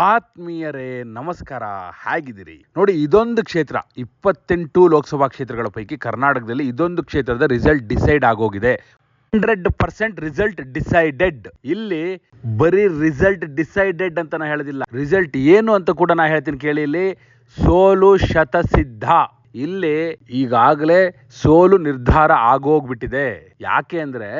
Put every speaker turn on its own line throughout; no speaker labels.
ಆತ್ಮೀಯರೇ ನಮಸ್ಕಾರ, ಹೇಗಿದ್ದೀರಿ? ನೋಡಿ, ಇದೊಂದು ಕ್ಷೇತ್ರ 28 ಲೋಕಸಭಾ ಕ್ಷೇತ್ರಗಳ ಪೈಕಿ ಕರ್ನಾಟಕದಲ್ಲಿ ಇದೊಂದು ಕ್ಷೇತ್ರದ ರಿಸಲ್ಟ್ ಡಿಸೈಡ್ ಆಗೋಗಿದೆ. 100% ರಿಸಲ್ಟ್ ಡಿಸೈಡೆಡ್. ಇಲ್ಲಿ ಬರೀ ರಿಸಲ್ಟ್ ಡಿಸೈಡೆಡ್ ಅಂತ ನಾ ಹೇಳೋದಿಲ್ಲ, ರಿಸಲ್ಟ್ ಏನು ಅಂತ ಕೂಡ ನಾ ಹೇಳ್ತೀನಿ ಕೇಳಿ. ಇಲ್ಲಿ ಸೋಲು ಶತಸಿದ್ಧ. ಇಲ್ಲಿ ಈಗಾಗಲೇ ಸೋಲು ನಿರ್ಧಾರ ಆಗೋಗ್ಬಿಟ್ಟಿದೆ. ಯಾಕೆ ಅಂದ್ರೆ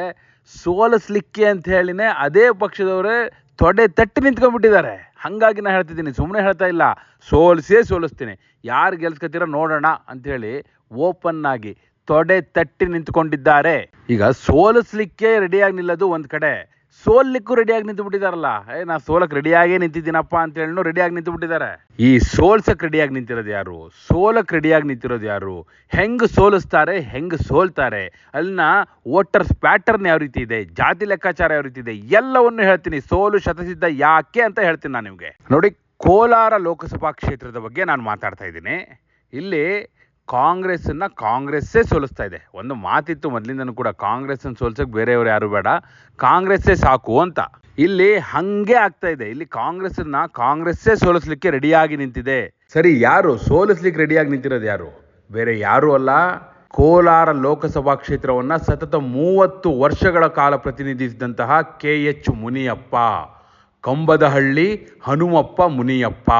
ಸೋಲಿಸ್ಲಿಕ್ಕೆ ಅಂತ ಹೇಳಿನೇ ಅದೇ ಪಕ್ಷದವರೇ ತೊಡೆ ತಟ್ಟಿ ನಿಂತ್ಕೊಂಡ್ಬಿಟ್ಟಿದ್ದಾರೆ. ಹಂಗಾಗಿ ನಾ ಹೇಳ್ತಿದ್ದೀನಿ, ಸುಮ್ಮನೆ ಹೇಳ್ತಾ ಇಲ್ಲ, ಸೋಲಿಸ್ತೀನಿ, ಯಾರು ಗೆಲ್ಸ್ಕೊತೀರ ನೋಡೋಣ ಅಂಥೇಳಿ ಓಪನ್ ಆಗಿ ತೊಡೆ ತಟ್ಟಿ ನಿಂತ್ಕೊಂಡಿದ್ದಾರೆ. ಈಗ ಸೋಲಿಸ್ಲಿಕ್ಕೆ ರೆಡಿಯಾಗಿ ನಿಲ್ಲೋದು ಒಂದ್ ಕಡೆ, ಸೋಲ್ಲಿಕ್ಕೂ ರೆಡಿಯಾಗಿ ನಿಂತು ಬಿಟ್ಟಿದಾರಲ್ಲ. ನಾ ಸೋಲಕ್ ರೆಡಿಯಾಗೇ ನಿಂತಿದ್ದೀನಪ್ಪ ಅಂತ ಹೇಳಿ ರೆಡಿಯಾಗಿ ನಿಂತು ಬಿಟ್ಟಿದ್ದಾರೆ. ಈ ಸೋಲ್ಸಕ್ ರೆಡಿಯಾಗಿ ನಿಂತಿರೋದು ಯಾರು? ಸೋಲಕ್ ರೆಡಿಯಾಗಿ ನಿಂತಿರೋದು ಯಾರು? ಹೆಂಗ್ ಸೋಲಿಸ್ತಾರೆ, ಹೆಂಗ್ ಸೋಲ್ತಾರೆ, ಅಲ್ಲಿನ ವೋಟರ್ಸ್ ಪ್ಯಾಟರ್ನ್ ಯಾವ ರೀತಿ ಇದೆ, ಜಾತಿ ಲೆಕ್ಕಾಚಾರ ಯಾವ ರೀತಿ ಇದೆ, ಎಲ್ಲವನ್ನು ಹೇಳ್ತೀನಿ. ಸೋಲು ಶತಸಿದ್ಧ ಯಾಕೆ ಅಂತ ಹೇಳ್ತೀನಿ ನಾನು ನಿಮ್ಗೆ. ನೋಡಿ, ಕೋಲಾರ ಲೋಕಸಭಾ ಕ್ಷೇತ್ರದ ಬಗ್ಗೆ ನಾನು ಮಾತಾಡ್ತಾ ಇದ್ದೀನಿ. ಇಲ್ಲಿ ಕಾಂಗ್ರೆಸ್ಸೇ ಸೋಲಿಸ್ತಾ ಇದೆ. ಒಂದು ಮಾತಿತ್ತು ಮೊದಲಿಂದನೂ ಕೂಡ, ಕಾಂಗ್ರೆಸ್ಸನ್ನು ಸೋಲ್ಸಕ್ಕೆ ಬೇರೆಯವರು ಯಾರು ಬೇಡ, ಕಾಂಗ್ರೆಸ್ಸೇ ಸಾಕು ಅಂತ. ಇಲ್ಲಿ ಹಂಗೆ ಆಗ್ತಾ ಇದೆ. ಇಲ್ಲಿ ಕಾಂಗ್ರೆಸ್ಸೇ ಸೋಲಿಸ್ಲಿಕ್ಕೆ ರೆಡಿಯಾಗಿ ನಿಂತಿದೆ. ಸರಿ, ಯಾರು ಸೋಲಿಸ್ಲಿಕ್ಕೆ ರೆಡಿಯಾಗಿ ನಿಂತಿರೋದು? ಯಾರು? ಬೇರೆ ಯಾರು ಅಲ್ಲ, ಕೋಲಾರ ಲೋಕಸಭಾ ಕ್ಷೇತ್ರವನ್ನ ಸತತ 30 ವರ್ಷಗಳ ಕಾಲ ಪ್ರತಿನಿಧಿಸಿದಂತಹ KH ಮುನಿಯಪ್ಪ, ಕಂಬದಹಳ್ಳಿ ಹನುಮಪ್ಪ ಮುನಿಯಪ್ಪ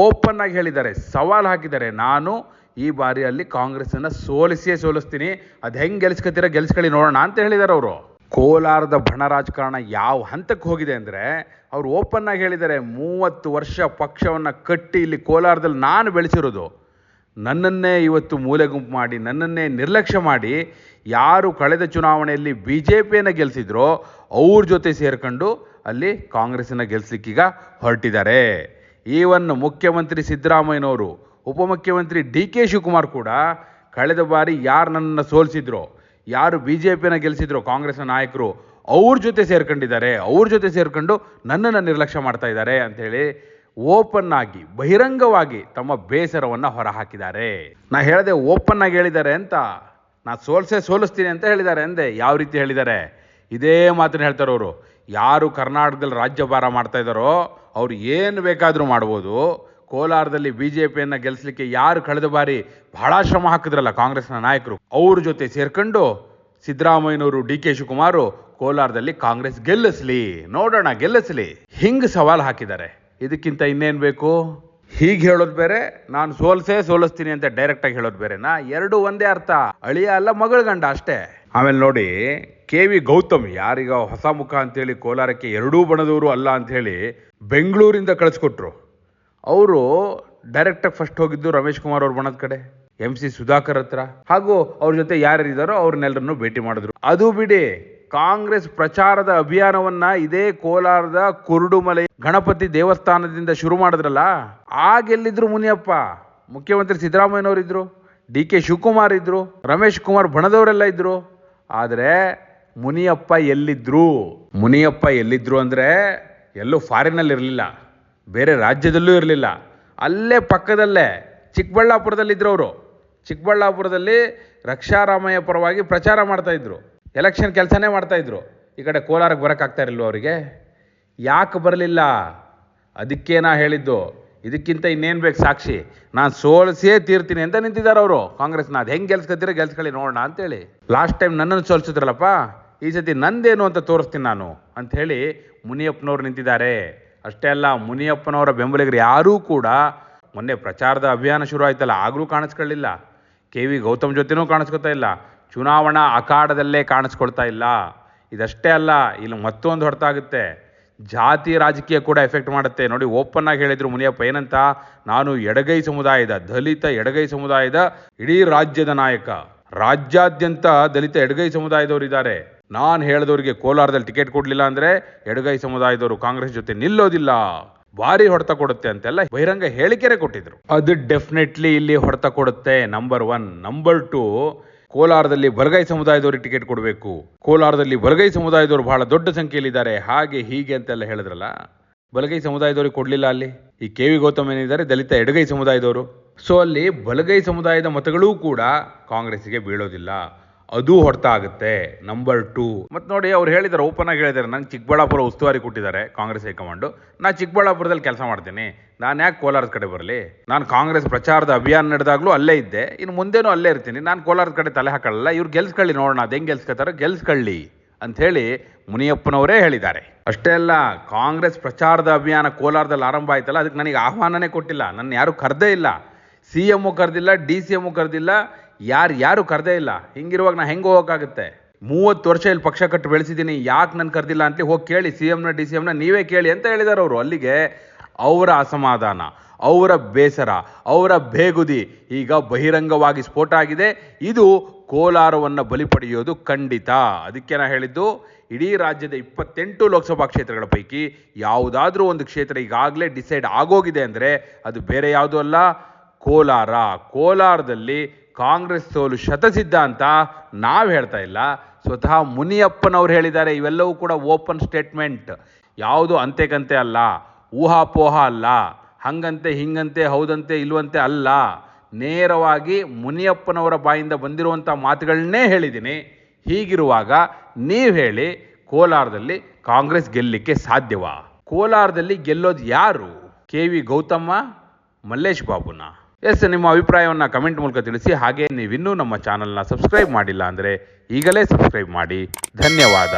ಓಪನ್ ಆಗಿ ಹೇಳಿದ್ದಾರೆ, ಸವಾಲು ಹಾಕಿದ್ದಾರೆ. ನಾನು ಈ ಬಾರಿ ಅಲ್ಲಿ ಕಾಂಗ್ರೆಸ್ ಅನ್ನ ಸೋಲಿಸ್ತೀನಿ, ಅದ್ ಹೆಂಗ್ ಗೆಲ್ಸ್ಕೊಳ್ಳಿ ನೋಡೋಣ ಅಂತ ಹೇಳಿದ್ದಾರೆ ಅವರು. ಕೋಲಾರದ ಬಣ ರಾಜಕಾರಣ ಯಾವ ಹಂತಕ್ಕೆ ಹೋಗಿದೆ ಅಂದ್ರೆ, ಅವ್ರು ಓಪನ್ ಆಗಿ ಹೇಳಿದ್ದಾರೆ, 30 ವರ್ಷ ಪಕ್ಷವನ್ನ ಕಟ್ಟಿ ಇಲ್ಲಿ ಕೋಲಾರದಲ್ಲಿ ನಾನು ಬೆಳೆಸಿರೋದು, ನನ್ನನ್ನೇ ಇವತ್ತು ಮೂಲೆ ಗುಂಪು ಮಾಡಿ, ನನ್ನನ್ನೇ ನಿರ್ಲಕ್ಷ್ಯ ಮಾಡಿ, ಯಾರು ಕಳೆದ ಚುನಾವಣೆಯಲ್ಲಿ BJPಯನ್ನು ಗೆಲ್ಸಿದ್ರೋ ಅವ್ರ ಜೊತೆ ಸೇರ್ಕೊಂಡು ಅಲ್ಲಿ ಕಾಂಗ್ರೆಸ್ಸನ್ನ ಗೆಲ್ಸ್ಲಿಕ್ಕೀಗ ಹೊರಟಿದ್ದಾರೆ. ಈವನ್ ಮುಖ್ಯಮಂತ್ರಿ ಸಿದ್ದರಾಮಯ್ಯನವರು, ಉಪಮುಖ್ಯಮಂತ್ರಿ DK ಶಿವಕುಮಾರ್ ಕೂಡ ಕಳೆದ ಬಾರಿ ಯಾರು ನನ್ನನ್ನು ಸೋಲಿಸಿದ್ರು, ಯಾರು BJPಯನ್ನು ಗೆಲ್ಸಿದ್ರು ಕಾಂಗ್ರೆಸ್ನ ನಾಯಕರು, ಅವ್ರ ಜೊತೆ ಸೇರ್ಕೊಂಡಿದ್ದಾರೆ. ಅವ್ರ ಜೊತೆ ಸೇರ್ಕೊಂಡು ನನ್ನನ್ನು ನಿರ್ಲಕ್ಷ್ಯ ಮಾಡ್ತಾ ಇದ್ದಾರೆ ಅಂತೇಳಿ ಓಪನ್ ಆಗಿ ಬಹಿರಂಗವಾಗಿ ತಮ್ಮ ಬೇಸರವನ್ನು ಹೊರಹಾಕಿದ್ದಾರೆ. ನಾ ಹೇಳಿದೆ ಓಪನ್ ಆಗಿ ಹೇಳಿದ್ದಾರೆ ಅಂತ, ನಾ ಸೋಲಿಸ್ತೀನಿ ಅಂತ ಹೇಳಿದ್ದಾರೆ ಅಂದೆ. ಯಾವ ರೀತಿ ಹೇಳಿದ್ದಾರೆ? ಇದೇ ಮಾತನ್ನು ಹೇಳ್ತಾರೆ ಅವರು. ಯಾರು ಕರ್ನಾಟಕದಲ್ಲಿ ರಾಜ್ಯಭಾರ ಮಾಡ್ತಾ ಇದ್ದಾರೋ ಅವ್ರು ಏನು ಬೇಕಾದರೂ ಮಾಡ್ಬೋದು. ಕೋಲಾರದಲ್ಲಿ BJPಯನ್ನು ಗೆಲ್ಲಿಸಲಿಕ್ಕೆ ಯಾರು ಕಳೆದ ಬಾರಿ ಬಹಳ ಶ್ರಮ ಹಾಕಿದ್ರಲ್ಲ ಕಾಂಗ್ರೆಸ್ನ ನಾಯಕರು, ಅವ್ರ ಜೊತೆ ಸೇರ್ಕೊಂಡು ಸಿದ್ದರಾಮಯ್ಯನವರು, DK ಶಿವಕುಮಾರ್ ಕೋಲಾರದಲ್ಲಿ ಕಾಂಗ್ರೆಸ್ ನೋಡೋಣ ಗೆಲ್ಲಿಸ್ಲಿ, ಹಿಂಗ್ ಸವಾಲು ಹಾಕಿದ್ದಾರೆ. ಇದಕ್ಕಿಂತ ಇನ್ನೇನು ಬೇಕು? ಹೀಗೆ ಹೇಳೋದು ಬೇರೆ, ನಾನು ಸೋಲಿಸ್ತೀನಿ ಅಂತ ಡೈರೆಕ್ಟ್ ಆಗಿ ಹೇಳೋದು ಬೇರೆನಾ? ಎರಡು ಒಂದೇ ಅರ್ಥ. ಅಳಿಯ ಅಲ್ಲ, ಮಗಳ ಗಂಡ ಅಷ್ಟೇ. ಆಮೇಲೆ ನೋಡಿ, KV ಗೌತಮ್, ಯಾರೀಗ ಹೊಸ ಮುಖ ಅಂತೇಳಿ ಕೋಲಾರಕ್ಕೆ ಎರಡೂ ಬಣದವರು ಅಲ್ಲ ಅಂಥೇಳಿ ಬೆಂಗಳೂರಿಂದ ಕಳಿಸ್ಕೊಟ್ರು, ಅವರು ಡೈರೆಕ್ಟಾಗಿ ಫಸ್ಟ್ ಹೋಗಿದ್ದು ರಮೇಶ್ ಕುಮಾರ್ ಅವ್ರ ಬಣದ ಕಡೆ, MC ಸುಧಾಕರ್ ಹತ್ರ, ಹಾಗೂ ಅವ್ರ ಜೊತೆ ಯಾರ್ಯಾರಿದ್ದಾರೋ ಅವ್ರನ್ನೆಲ್ಲರನ್ನು ಭೇಟಿ ಮಾಡಿದ್ರು. ಅದು ಬಿಡಿ, ಕಾಂಗ್ರೆಸ್ ಪ್ರಚಾರದ ಅಭಿಯಾನವನ್ನ ಇದೇ ಕೋಲಾರದ ಕುರುಡುಮಲೆ ಗಣಪತಿ ದೇವಸ್ಥಾನದಿಂದ ಶುರು ಮಾಡಿದ್ರಲ್ಲ, ಆಗೆಲ್ಲಿದ್ರು ಮುನಿಯಪ್ಪ? ಮುಖ್ಯಮಂತ್ರಿ ಸಿದ್ದರಾಮಯ್ಯನವರಿದ್ರು, DK ಶಿವಕುಮಾರ್ ಇದ್ರು, ರಮೇಶ್ ಕುಮಾರ್ ಬಣದವರೆಲ್ಲ ಇದ್ರು. ಆದರೆ ಮುನಿಯಪ್ಪ ಎಲ್ಲಿದ್ರು ಅಂದ್ರೆ, ಎಲ್ಲೂ ಫಾರಿನಲ್ಲಿ ಇರಲಿಲ್ಲ, ಬೇರೆ ರಾಜ್ಯದಲ್ಲೂ ಇರಲಿಲ್ಲ, ಅಲ್ಲೇ ಪಕ್ಕದಲ್ಲೇ ಚಿಕ್ಕಬಳ್ಳಾಪುರದಲ್ಲಿದ್ರು ಅವರು. ಚಿಕ್ಕಬಳ್ಳಾಪುರದಲ್ಲಿ ರಕ್ಷಾರಾಮಯ್ಯ ಪರವಾಗಿ ಪ್ರಚಾರ ಮಾಡ್ತಾ ಇದ್ರು, ಎಲೆಕ್ಷನ್ ಕೆಲಸನೇ ಮಾಡ್ತಾ ಇದ್ರು. ಈ ಕಡೆ ಕೋಲಾರಕ್ಕೆ ಬರೋಕ್ಕಾಗ್ತಾ ಇರಲಿಲ್ಲ ಅವರಿಗೆ. ಯಾಕೆ ಬರಲಿಲ್ಲ? ಅದಕ್ಕೆ ನಾ ಹೇಳಿದ್ದು, ಇದಕ್ಕಿಂತ ಇನ್ನೇನು ಬೇಕು ಸಾಕ್ಷಿ? ನಾನು ಸೋಲಿಸೇ ತೀರ್ತೀನಿ ಅಂತ ನಿಂತಿದ್ದಾರೆ ಅವರು ಕಾಂಗ್ರೆಸ್ನ. ಅದು ಹೆಂಗೆ ಗೆಲ್ಸ್ಕೊಳ್ಳಿ ನೋಡೋಣ ಅಂತೇಳಿ. ಲಾಸ್ಟ್ ಟೈಮ್ ನನ್ನನ್ನು ಸೋಲಿಸಿದ್ರಲ್ಲಪ್ಪ, ಈ ಸತಿ ನಂದೇನು ಅಂತ ತೋರಿಸ್ತೀನಿ ನಾನು ಅಂತ ಹೇಳಿ ಮುನಿಯಪ್ಪನವ್ರು ನಿಂತಿದ್ದಾರೆ. ಅಷ್ಟೇ ಅಲ್ಲ, ಮುನಿಯಪ್ಪನವರ ಬೆಂಬಲಿಗರು ಯಾರೂ ಕೂಡ ಮೊನ್ನೆ ಪ್ರಚಾರದ ಅಭಿಯಾನ ಶುರು ಆಯ್ತಲ್ಲ, ಆಗಲೂ ಕಾಣಿಸ್ಕೊಳ್ಳಿಲ್ಲ. KV ಗೌತಮ್ ಜೊತೆನೂ ಕಾಣಿಸ್ಕೊತಾ ಇಲ್ಲ, ಚುನಾವಣಾ ಅಖಾಡದಲ್ಲೇ ಕಾಣಿಸ್ಕೊಳ್ತಾ ಇಲ್ಲ. ಇದಷ್ಟೇ ಅಲ್ಲ, ಇಲ್ಲಿ ಮತ್ತೊಂದು ಹೊರತಾಗುತ್ತೆ, ಜಾತಿ ರಾಜಕೀಯ ಕೂಡ ಎಫೆಕ್ಟ್ ಮಾಡುತ್ತೆ. ನೋಡಿ, ಓಪನ್ ಆಗಿ ಹೇಳಿದ್ರು ಮುನಿಯಪ್ಪ ಏನಂತ, ನಾನು ಎಡಗೈ ಸಮುದಾಯದ, ದಲಿತ ಎಡಗೈ ಸಮುದಾಯದ ಇಡೀ ರಾಜ್ಯದ ನಾಯಕ, ರಾಜ್ಯಾದ್ಯಂತ ದಲಿತ ಎಡಗೈ ಸಮುದಾಯದವರು ಇದ್ದಾರೆ, ನಾನು ಹೇಳಿದವರಿಗೆ ಕೋಲಾರದಲ್ಲಿ ಟಿಕೆಟ್ ಕೊಡ್ಲಿಲ್ಲ ಅಂದ್ರೆ ಎಡಗೈ ಸಮುದಾಯದವರು ಕಾಂಗ್ರೆಸ್ ಜೊತೆ ನಿಲ್ಲೋದಿಲ್ಲ, ಭಾರಿ ಹೊಡೆತ ಕೊಡುತ್ತೆ ಅಂತೆಲ್ಲ ಬಹಿರಂಗ ಹೇಳಿಕೆರೆ ಕೊಟ್ಟಿದ್ರು. ಅದು ಡೆಫಿನೆಟ್ಲಿ ಇಲ್ಲಿ ಹೊಡೆತ ಕೊಡುತ್ತೆ. ನಂಬರ್ 1. ನಂಬರ್ 2, ಕೋಲಾರದಲ್ಲಿ ಬಲಗೈ ಸಮುದಾಯದವರಿಗೆ ಟಿಕೆಟ್ ಕೊಡಬೇಕು, ಕೋಲಾರದಲ್ಲಿ ಬಲಗೈ ಸಮುದಾಯದವರು ಬಹಳ ದೊಡ್ಡ ಸಂಖ್ಯೆಯಲ್ಲಿದ್ದಾರೆ, ಹಾಗೆ ಹೀಗೆ ಅಂತೆಲ್ಲ ಹೇಳಿದ್ರಲ್ಲ, ಬಲಗೈ ಸಮುದಾಯದವ್ರಿಗೆ ಕೊಡಲಿಲ್ಲ. ಅಲ್ಲಿ ಈ KV ಗೌತಮ್ ಏನಿದ್ದಾರೆ ದಲಿತ ಎಡಗೈ ಸಮುದಾಯದವರು. ಸೊ ಅಲ್ಲಿ ಬಲಗೈ ಸಮುದಾಯದ ಮತಗಳೂ ಕೂಡ ಕಾಂಗ್ರೆಸ್ಸಿಗೆ ಬೀಳೋದಿಲ್ಲ. ಅದು ಹೊಡ್ತ ಆಗುತ್ತೆ. ನಂಬರ್ 2 ಮತ್ತು ನೋಡಿ, ಅವ್ರು ಹೇಳಿದ್ದಾರೆ, ಓಪನ್ ಆಗಿ ಹೇಳಿದ್ದಾರೆ, ನಂಗೆ ಚಿಕ್ಕಬಳ್ಳಾಪುರ ಉಸ್ತುವಾರಿ ಕೊಟ್ಟಿದ್ದಾರೆ ಕಾಂಗ್ರೆಸ್ ಹೈಕಮಾಂಡು, ನಾನು ಚಿಕ್ಕಬಳ್ಳಾಪುರದಲ್ಲಿ ಕೆಲಸ ಮಾಡ್ತೀನಿ, ನಾನು ಯಾಕೆ ಕೋಲಾರದ ಕಡೆ ಬರಲಿ, ನಾನು ಕಾಂಗ್ರೆಸ್ ಪ್ರಚಾರದ ಅಭಿಯಾನ ನಡೆದಾಗಲೂ ಅಲ್ಲೇ ಇದ್ದೆ, ಇನ್ನು ಮುಂದೇನೂ ಅಲ್ಲೇ ಇರ್ತೀನಿ, ನಾನು ಕೋಲಾರದ ಕಡೆ ತಲೆ ಹಾಕೊಳ್ಳಲ್ಲ, ಇವ್ರು ಗೆಲ್ಸ್ಕೊಳ್ಳಿ, ನೋಡೋಣ ಅದು ಹೆಂಗೆ ಗೆಲ್ಸ್ಕೊತಾರೋ ಗೆಲ್ಸ್ಕೊಳ್ಳಿ ಅಂಥೇಳಿ ಮುನಿಯಪ್ಪನವರೇ ಹೇಳಿದ್ದಾರೆ. ಅಷ್ಟೇ ಅಲ್ಲ, ಕಾಂಗ್ರೆಸ್ ಪ್ರಚಾರದ ಅಭಿಯಾನ ಕೋಲಾರದಲ್ಲಿ ಆರಂಭ ಆಯ್ತಲ್ಲ, ಅದಕ್ಕೆ ನನಗೆ ಆಹ್ವಾನನೇ ಕೊಟ್ಟಿಲ್ಲ, ನನ್ನ ಯಾರು ಕರೆದೇ ಇಲ್ಲ, CM ಕರೆದಿಲ್ಲ, DCM ಕರೆದಿಲ್ಲ, ಯಾರು ಕರೆದೇ ಇಲ್ಲ. ಹಿಂಗಿರುವಾಗ ನಾ ಹೆಂಗೆ ಹೋಗೋಕ್ಕಾಗುತ್ತೆ? 30 ವರ್ಷ ಇಲ್ಲಿ ಪಕ್ಷ ಕಟ್ಟು ಬೆಳೆಸಿದ್ದೀನಿ, ಯಾಕೆ ನನ್ನ ಕರೆದಿಲ್ಲ ಅಂತ ಹೋಗಿ ಕೇಳಿ, CMನ DCMನ ನೀವೇ ಕೇಳಿ ಅಂತ ಹೇಳಿದ್ದಾರೆ ಅವರು. ಅಲ್ಲಿಗೆ ಅವರ ಅಸಮಾಧಾನ, ಅವರ ಬೇಸರ, ಅವರ ಬೇಗುದಿ ಈಗ ಬಹಿರಂಗವಾಗಿ ಸ್ಫೋಟ ಆಗಿದೆ. ಇದು ಕೋಲಾರವನ್ನು ಬಲಿ ಪಡೆಯೋದು ಖಂಡಿತ. ಅದಕ್ಕೆ ನಾ ಹೇಳಿದ್ದು, ಇಡೀ ರಾಜ್ಯದ 28 ಲೋಕಸಭಾ ಕ್ಷೇತ್ರಗಳ ಪೈಕಿ ಯಾವುದಾದ್ರೂ ಒಂದು ಕ್ಷೇತ್ರ ಈಗಾಗಲೇ ಡಿಸೈಡ್ ಆಗೋಗಿದೆ ಅಂದರೆ ಅದು ಬೇರೆ ಯಾವುದೂ ಅಲ್ಲ, ಕೋಲಾರ. ಕೋಲಾರದಲ್ಲಿ ಕಾಂಗ್ರೆಸ್ ಸೋಲು ಶತಸಿದ್ಧ ಅಂತ ನಾವು ಹೇಳ್ತಾ ಇಲ್ಲ, ಸ್ವತಃ ಮುನಿಯಪ್ಪನವ್ರು ಹೇಳಿದ್ದಾರೆ. ಇವೆಲ್ಲವೂ ಕೂಡ ಓಪನ್ ಸ್ಟೇಟ್ಮೆಂಟ್, ಯಾವುದು ಅಂತೆಕಂತೆ ಅಲ್ಲ, ಊಹಾಪೋಹ ಅಲ್ಲ, ಹಂಗಂತೆ ಹಿಂಗಂತೆ ಹೌದಂತೆ ಇಲ್ವಂತೆ ಅಲ್ಲ, ನೇರವಾಗಿ ಮುನಿಯಪ್ಪನವರ ಬಾಯಿಂದ ಬಂದಿರುವಂಥ ಮಾತುಗಳನ್ನೇ ಹೇಳಿದ್ದೀನಿ. ಹೀಗಿರುವಾಗ ನೀವು ಹೇಳಿ, ಕೋಲಾರದಲ್ಲಿ ಕಾಂಗ್ರೆಸ್ ಗೆಲ್ಲಲಿಕ್ಕೆ ಸಾಧ್ಯವಾ? ಕೋಲಾರದಲ್ಲಿ ಗೆಲ್ಲೋದು ಯಾರು? KV ಗೌತಮ್ಮ, ಮಲ್ಲೇಶ್ ಬಾಬುನ? ಎಸ್, ನಿಮ್ಮ ಅಭಿಪ್ರಾಯವನ್ನು ಕಮೆಂಟ್ ಮೂಲಕ ತಿಳಿಸಿ. ಹಾಗೆ ನೀವಿನ್ನೂ ನಮ್ಮ ಚಾನಲ್ನ ಸಬ್ಸ್ಕ್ರೈಬ್ ಮಾಡಿಲ್ಲ ಅಂದರೆ ಈಗಲೇ ಸಬ್ಸ್ಕ್ರೈಬ್ ಮಾಡಿ. ಧನ್ಯವಾದ.